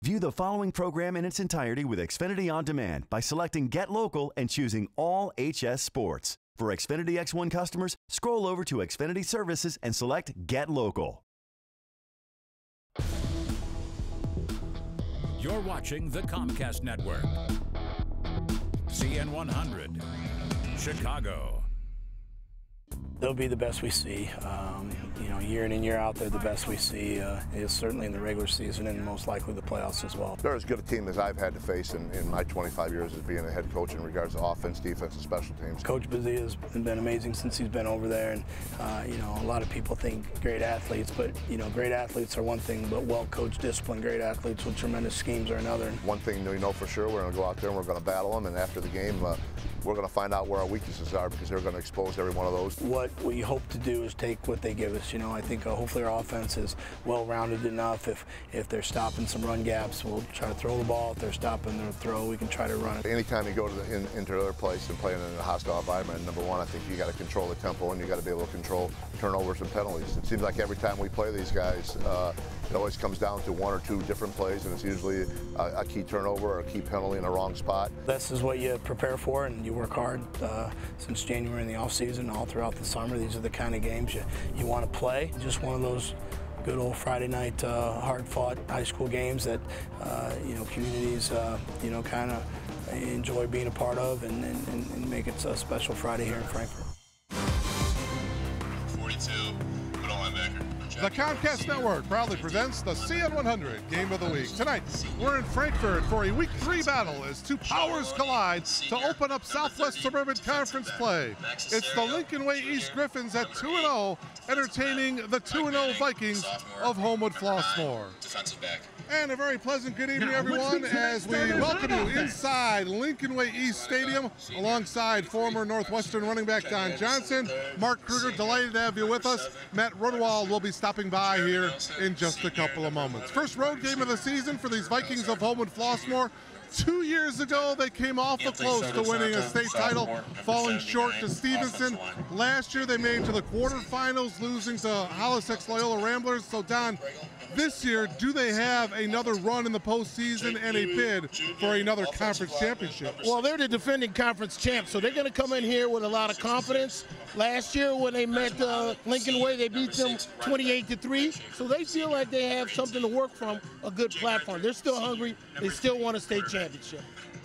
View the following program in its entirety with Xfinity On Demand by selecting Get Local and choosing All HS Sports. For Xfinity X1 customers, scroll over to Xfinity Services and select Get Local. You're watching the Comcast Network. CN100, Chicago. They'll be the best we see. Year in and year out, they're the best we see. Is certainly in the regular season and most likely the playoffs as well. They're as good a team as I've had to face in my 25 years as being a head coach in regards to offense, defense, and special teams. Coach Bazia has been amazing since he's been over there, and a lot of people think great athletes, but great athletes are one thing, but well-coached, disciplined, great athletes with tremendous schemes are another. One thing we know for sure, we're going to go out there and we're going to battle them, and after the game, we're going to find out where our weaknesses are because they're going to expose every one of those. What we hope to do is take what they give us. I think hopefully our offense is well-rounded enough. If they're stopping some run gaps, we'll try to throw the ball. If they're stopping their throw, we can try to run it. Anytime you go to into their place and play in a hostile environment, number one, I think you got to control the tempo and you got to be able to control turnovers and penalties. It seems like every time we play these guys, it always comes down to one or two different plays, and it's usually a key turnover or a key penalty in the wrong spot. This is what you prepare for, and you work hard since January in the offseason, all throughout the summer. These are the kind of games you want to play. Just one of those good old Friday night hard-fought high school games that communities kind of enjoy being a part of and make it a special Friday here in Frankfort. 42, middle linebacker. The Comcast Network proudly presents the CN100 Game of the Week. Tonight, we're in Frankfort for a Week 3 battle as two powers collide to open up Southwest Suburban Conference play. It's the Lincoln Way East Griffins at 2-0, entertaining the 2-0 Vikings of Homewood Flossmoor. Defensive back. And a very pleasant good evening, everyone, as we welcome you inside Lincoln Way East Stadium alongside former Northwestern running back Don Johnson. Mark Kruger, delighted to have you with us. Matt Rodewald will be stopping by here in just a couple of moments. First road game of the season for these Vikings of Homewood Flossmoor. 2 years ago, they came awful close to winning a state title, falling short to Stevenson. Last year, they made it to the quarterfinals, losing to Hollis Loyola Ramblers. So, Don, this year, do they have another run in the postseason and a bid for another conference championship? Well, they're the defending conference champs, so they're going to come in here with a lot of confidence. Last year, when they met Lincoln Way, they beat them 28-3. So they feel like they have something to work from, a good platform. They're still hungry. They still want a state championship.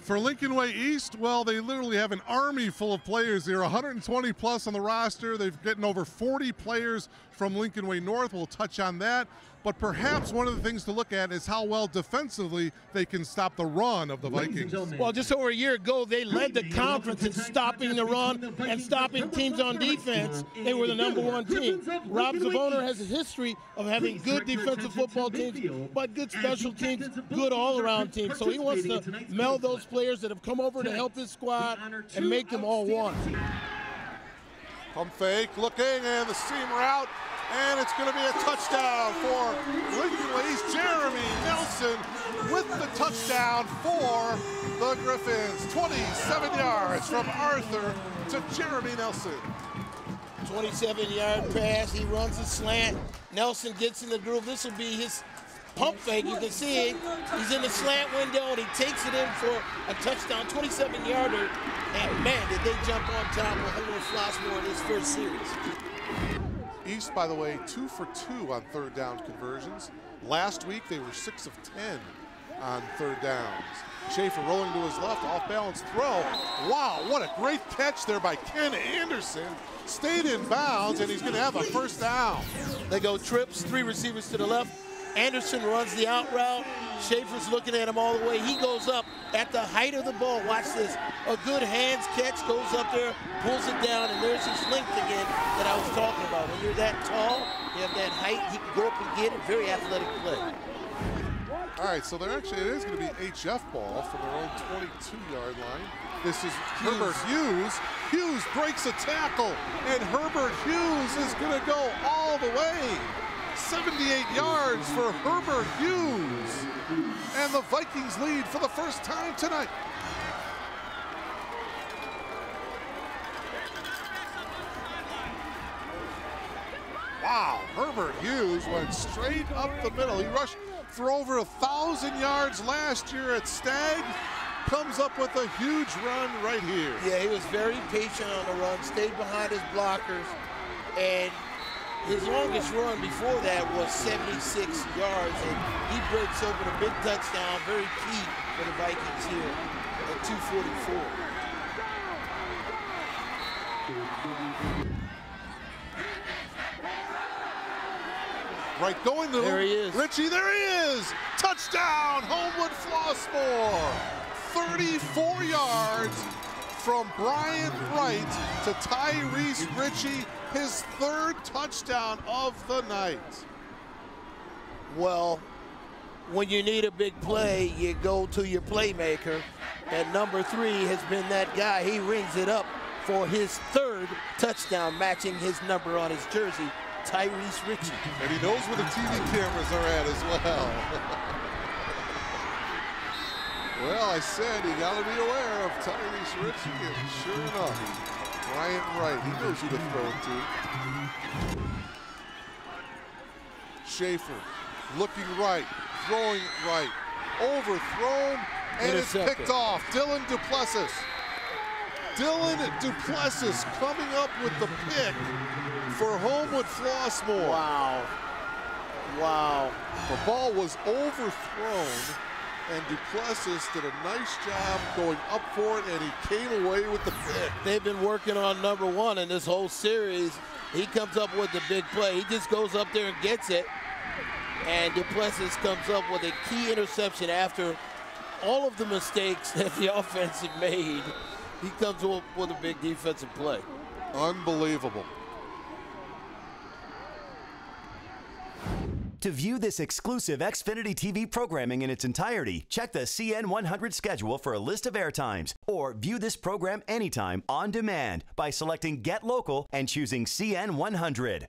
For Lincoln Way East, well, they literally have an army full of players. They're 120 plus on the roster. They've gotten over 40 players from Lincoln Way North. We'll touch on that. But perhaps one of the things to look at is how well defensively they can stop the run of the Vikings. Well, just over a year ago, they led the conference in stopping the run and stopping teams on defense. They were the #1 team. Rob Zavoner has a history of having good defensive football teams, but good special teams, good all-around teams. So he wants to meld those players that have come over to help his squad and make them all one. Pump fake, looking, and the seam route. And it's going to be a touchdown for Lincoln Way East. Jeremy Nelson with the touchdown for the Griffins. 27 yards from Arthur to Jeremy Nelson. 27-yard pass. He runs a slant. Nelson gets in the groove. This will be his pump fake. You can see it. He's in the slant window, and he takes it in for a touchdown. 27-yarder. And, man, did they jump on top of Homewood Flossmoor in this first series. East, by the way, 2 for 2 on third down conversions. Last week, they were 6 of 10 on third downs. Schaefer rolling to his left, off-balance throw. Wow, what a great catch there by Ken Anderson. Stayed in bounds, and he's going to have a first down. They go trips, 3 receivers to the left. Anderson runs the out route. Schaefer's looking at him all the way. He goes up at the height of the ball. Watch this. A good hands catch, goes up there, pulls it down, and there's his length again that I was talking about. When you're that tall, you have that height, he can go up and get it. Very athletic play. All right, so it is going to be HF ball from their own 22-yard line. This is Herbert Hughes. Hughes breaks a tackle, and Herbert Hughes is going to go all the way. 78 yards for Herbert Hughes. And the Vikings lead for the first time tonight. Wow, Herbert Hughes went straight up the middle. He rushed for over 1,000 yards last year at Stagg, comes up with a huge run right here. Yeah, he was very patient on the run, stayed behind his blockers, and his longest run before that was 76 yards, and he breaks open a big touchdown, very key for the Vikings here at 2:44. Right, going to there he is. Ritchie, there he is! Touchdown, Homewood Flossmoor! 34 yards from Brian Wright to Tyrese Ritchie, his third touchdown of the night. Well, when you need a big play, you go to your playmaker, and number 3 has been that guy. He rings it up for his third touchdown, matching his number on his jersey, Tyrese Ritchie. And he knows where the TV cameras are at as well. Well, I said you got to be aware of Tyrese Ritchie, and sure enough, Brian Wright, he knows who to throw it to. Schaefer looking right, throwing right, overthrown, and it's picked off. Dylan Duplessis. Dylan Duplessis coming up with the pick for Homewood Flossmoor. Wow. Wow. The ball was overthrown, and Duplessis did a nice job going up for it, and he came away with the pick. They've been working on number 1 in this whole series. He comes up with the big play. He just goes up there and gets it, and Duplessis comes up with a key interception after all of the mistakes that the offense had made. He comes up with a big defensive play. Unbelievable. To view this exclusive Xfinity TV programming in its entirety, check the CN100 schedule for a list of airtimes, or view this program anytime on demand by selecting Get Local and choosing CN100.